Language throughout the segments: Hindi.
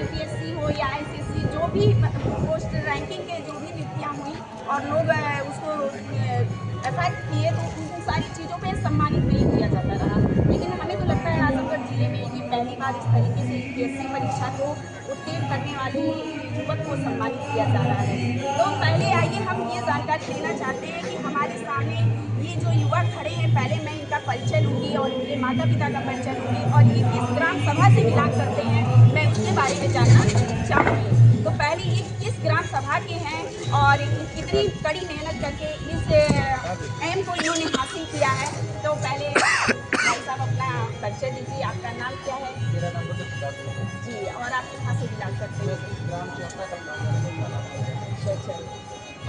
यूपीएससी हो या आईसीएससी, जो भी पोस्ट रैंकिंग के जो भी नियुक्तियाँ हुई और लोग उसको एफेक्ट किए, तो उन सारी चीज़ों पे सम्मानित नहीं किया जाता रहा। लेकिन हमें तो लगता है आजमगढ़ जिले में ये पहली बार इस तरीके से यूपीएससी परीक्षा को उत्तीर्ण करने वाले युवक को सम्मानित किया जा रहा है। तो पहले आइए हम ये जानकारी लेना चाहते हैं कि हमारे सामने ये जो युवा खड़े हैं, पहले मैं इनका परिचय लूँगी और इनके माता पिता का परिचय लूँगी और ये किस ग्राम सभा से बिलोंग करते हैं, मैं उसके बारे में जानना चाहूँगी। तो पहले ये किस ग्राम सभा के हैं और कितनी कड़ी मेहनत करके इस एम को इन्होंने हासिल किया है। तो पहले भाई साहब अपना परिचय दीजिए, आपका नाम क्या है? मेरा नाम जी, और आप कहाँ से बिलोंग करते हैं? ग्राम चौथा का। अच्छा,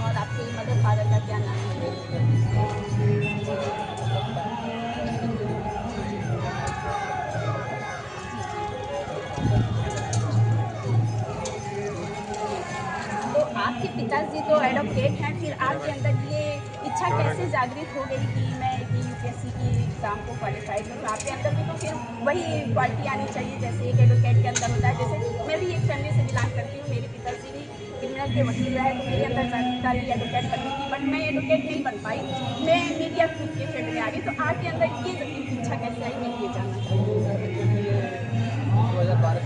और आपके मदर फादर का क्या नाम है? तो आपके पिताजी तो एडवोकेट हैं, फिर आपके अंदर ये इच्छा कैसे जागृत हो गई कि मैं यूपीएससी की एग्ज़ाम को क्वालिफाई करूँ? तो आपके अंदर भी तो फिर वही क्वालिटी आनी चाहिए जैसे एक एडवोकेट के अंदर होता है। जैसे मैं भी एक फैमिली से बिलोंग करती हूँ, मेरे पिताजी भी क्रिमिनल के वकील रहे, तो मेरे अंदर जागरूकता रही एडवोकेट बनने की, बट मैं एडवोकेट नहीं बन पाई, मैं मीडिया के फील्ड में आ गई। तो आपके अंदर ये इच्छा कैसे आई, मैं ये जानना चाहूँगी। 2012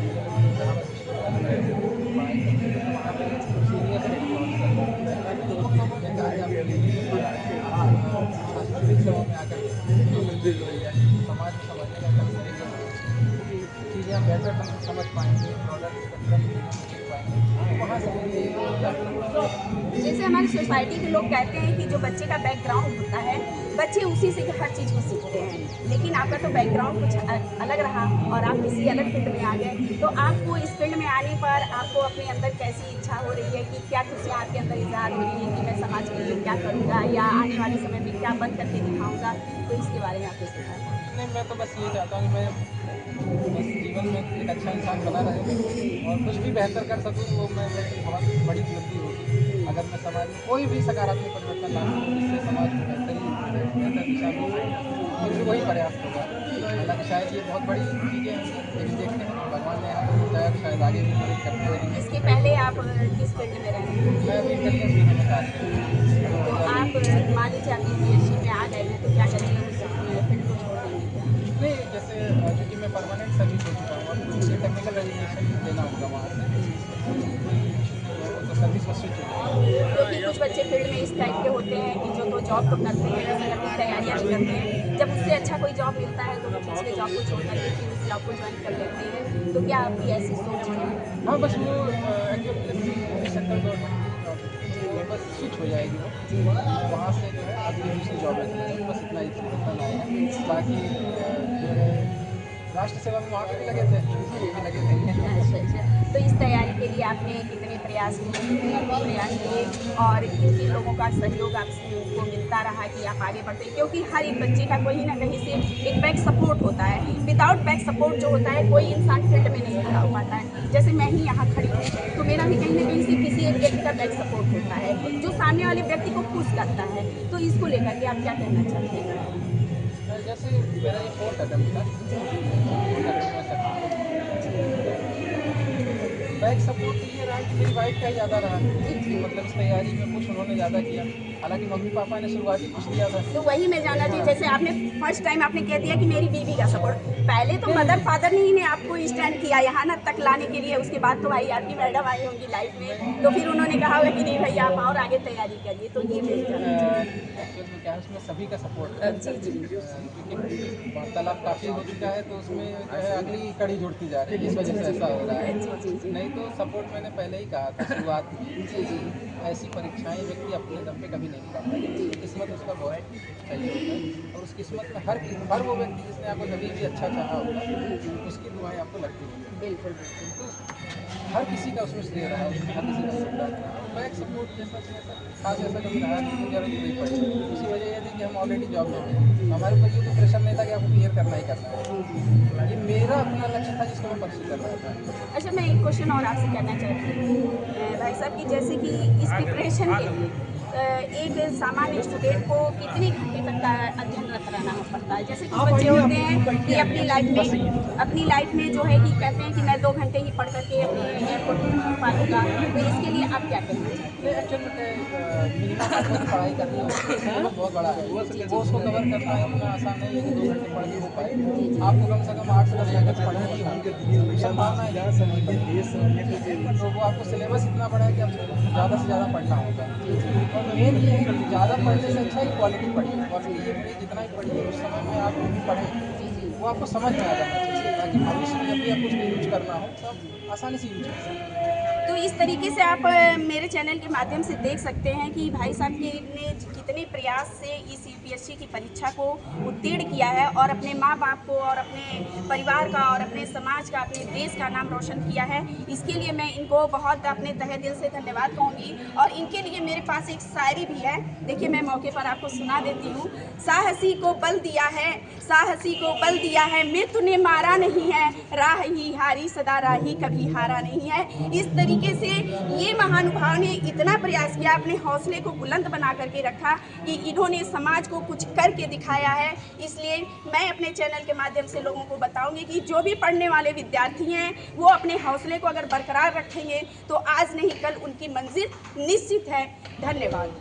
समाज में समझने का चीज़ें हम बेहतर ढंग से समझ पाएंगे, वहाँ से जैसे हमारी सोसाइटी के लोग कहते हैं कि जो बच्चे का बैकग्राउंड होता है, बच्चे उसी से हर चीज़ को सीखते हैं, लेकिन आपका तो बैकग्राउंड कुछ अलग रहा और आप किसी अलग फील्ड में आ गए। तो आपको इस फील्ड में आने पर आपको अपने अंदर कैसी इच्छा हो रही है कि क्या खुशियाँ आपके अंदर इज़हार हो रही है कि मैं समाज के लिए क्या करूँगा या आने वाले समय में क्या बन करके दिखाऊँगा? तो इसके बारे में आप कुछ बताएं। नहीं, मैं तो बस ये चाहता हूँ कि मैं बस जीवन में एक अच्छा इंसान बना रहे और कुछ भी बेहतर कर सकूँ, वो मैं बहुत बड़ी उपलब्धि होगी अगर मैं समाज में कोई भी सकारात्मक परिवर्तन ला सकूँ जिससे समाज को बेहतर दिशा में मुझे वही पर्याप्त होगा। हालांकि शायद ये बहुत बड़ी चीज़ें हैं, लेकिन देखते हैं भगवान ने हमें बताया, शायद आगे भी मदद करते रहेंगे। इसके पहले आप किस फील्ड में रहे हैं? मैं अभी इंटेलिजेंस में कार्य कर रहा हूँ। तो आप मान लीजिए आप यूपीएससी में आ गए हैं, तो क्या करेंगे उस फील्ड को छोड़ देंगे क्या? नहीं, जैसे क्योंकि मैं परमानेंट सर्विस हो चुका हूँ, अब मुझे टेक्निकल रेजिग्नेशन देना होगा वहाँ से, तो सर्विस में स्विच हो जाएगी। क्योंकि कुछ बच्चे फील्ड में इस टाइप के होते हैं कि जो तो जॉब तो करते हैं, जैसे अपनी तैयारियाँ भी करते हैं, जब उससे अच्छा कोई जॉब मिलता है तो वो पिछले जॉब को छोड़ करके फिर उस जॉब को ज्वाइन कर लेते हैं। तो क्या आपकी ऐसी सोच है? हाँ, बस वो एक्चुअली सेंट्रल गवर्नमेंट की जॉब बस स्विच हो जाएगी, वो वहाँ से जो है अगली दूसरी जॉब है, बस इतना ही परिवर्तन आएगा। बाकी जो है राष्ट्र सेवा में वहाँ पे भी लगे थे, ये भी लगे थे। अच्छा, तो इस तैयारी के लिए आपने कितने प्रयास किए और किन किन लोगों का सहयोग आपको मिलता रहा कि आप आगे बढ़ते? क्योंकि हर एक बच्चे का कहीं ना कहीं से एक बैक सपोर्ट होता है, विदाउट बैक सपोर्ट जो होता है कोई इंसान फील्ड में नहीं खड़ा हो पाता है। जैसे मैं ही यहाँ खड़ी हूँ, तो मेरा भी कहीं ना कहीं से किसी एक व्यक्ति का बैक सपोर्ट होता है जो सामने वाले व्यक्ति को पुश करता है। तो इसको लेकर के आप क्या कहना चाहते हैं? जैसे मेरा ये 4th अटेम्प्ट था, बैक सपोर्ट तो ये रहा कि मेरी वाइफ का ही ज़्यादा रहा, मतलब इस तैयारी में कुछ उन्होंने ज़्यादा किया, हालांकि मम्मी पापा ने शुरुआती कुछ दिया था। तो वही मैं जानना चाहिए, जैसे आपने फर्स्ट टाइम आपने कह दिया कि मेरी बीवी का सपोर्ट, पहले तो मदर फादर ही ने आपको स्टैंड किया यहाँ ना तक लाने के लिए, उसके बाद तो भाई आपकी मैडम आई होंगी लाइफ में, तो फिर उन्होंने कहा होगा कि नहीं भैया आप और आगे तैयारी करिए। तो ये मेरी जानना चाहिए। एक्चुअल में क्या है, उसमें सभी का सपोर्ट है, क्योंकि वार्तालाप काफ़ी हो चुका है, तो उसमें जो है अगली कड़ी जुड़ती जा रही है, इस वजह से ऐसा हो रहा है। नहीं तो सपोर्ट मैंने पहले ही कहा था शुरुआत में, ऐसी परीक्षाएं व्यक्ति अपने दम पे कभी नहीं निकालता, किस्मत उसका बहुत सही होता है, और उस किस्मत में हर वो व्यक्ति जिसने आपको कभी भी अच्छा चाहा होगा, उसकी दुआएं आपको लगती होंगी। बिल्कुल। तो हर किसी का उसमें श्रेय रहा है, हर किसी का योगदान रहा है। बैक सपोर्ट जैसा खास ऐसा कभी रहा नहीं, तो जरूरत नहीं पड़ी। उसी वजह ये थी कि हम ऑलरेडी जॉब में थे, हमारे ऊपर ये कोई प्रेशर नहीं था कि आपको क्लियर करना ही करना है। ये मेरा अपना लक्ष्य था जिसको मैं परस्यू कर रहा था। अच्छा, मैं एक क्वेश्चन और आपसे करना चाहती हूँ भाई साहब कि जैसे कि इस प्रिपरेशन के लिए एक सामान्य स्टूडेंट को कितने घंटे तक का अध्ययनरत रहना पड़ता है? जैसे कुछ बच्चे होते हैं कि अपनी लाइफ में जो है कि कहते हैं कि मैं 2 घंटे ही पढ़ करके अपनी पालूंगा, तो इसके लिए आप क्या कहना चाहते हैं? एक्चुअल में मिनिमम आपको जो पढ़ाई करनी होती है वो बहुत बड़ा है, वो उसको कवर करना इतना आसान नहीं है कि 2 घंटे पढ़ के हो पाए। आपको कम से कम 8 से 10 घंटे पढ़ने की संभावना है, तो वो आपको सिलेबस इतना बड़ा है कि आपको ज़्यादा से ज़्यादा पढ़ना होगा। और मेन ये है कि ज़्यादा पढ़ने से अच्छा ही क्वालिटी पढ़िए। क्वालिटी ये नहीं जितना ही पढ़िए उस समय में आप जो भी पढ़ें वो आपको समझ में आ जाना चाहिए, ताकि भविष्य में जब भी आपको उसको यूज करना हो तो आप आसानी से यूज कर सकें। तो इस तरीके से आप मेरे चैनल के माध्यम से देख सकते हैं कि भाई साहब ने कितने प्रयास से इस यूपीएससी की परीक्षा को उत्तीर्ण किया है और अपने माँ बाप को और अपने परिवार का और अपने समाज का, अपने देश का नाम रोशन किया है। इसके लिए मैं इनको बहुत अपने तहे दिल से धन्यवाद कहूँगी। और इनके लिए मेरे पास एक शायरी भी है, देखिए मैं मौके पर आपको सुना देती हूँ। साहसी को बल दिया है, साहसी को बल दिया है, मृत्यु ने मारा नहीं है, राह ही हारी सदा राही कभी हारा नहीं है। इस तरीके से ये महानुभाव ने इतना प्रयास किया, अपने हौसले को बुलंद बना करके रखा कि इन्होंने समाज को कुछ करके दिखाया है। इसलिए मैं अपने चैनल के माध्यम से लोगों को बताऊंगी कि जो भी पढ़ने वाले विद्यार्थी हैं वो अपने हौसले को अगर बरकरार रखेंगे तो आज नहीं कल उनकी मंजिल निश्चित है। धन्यवाद।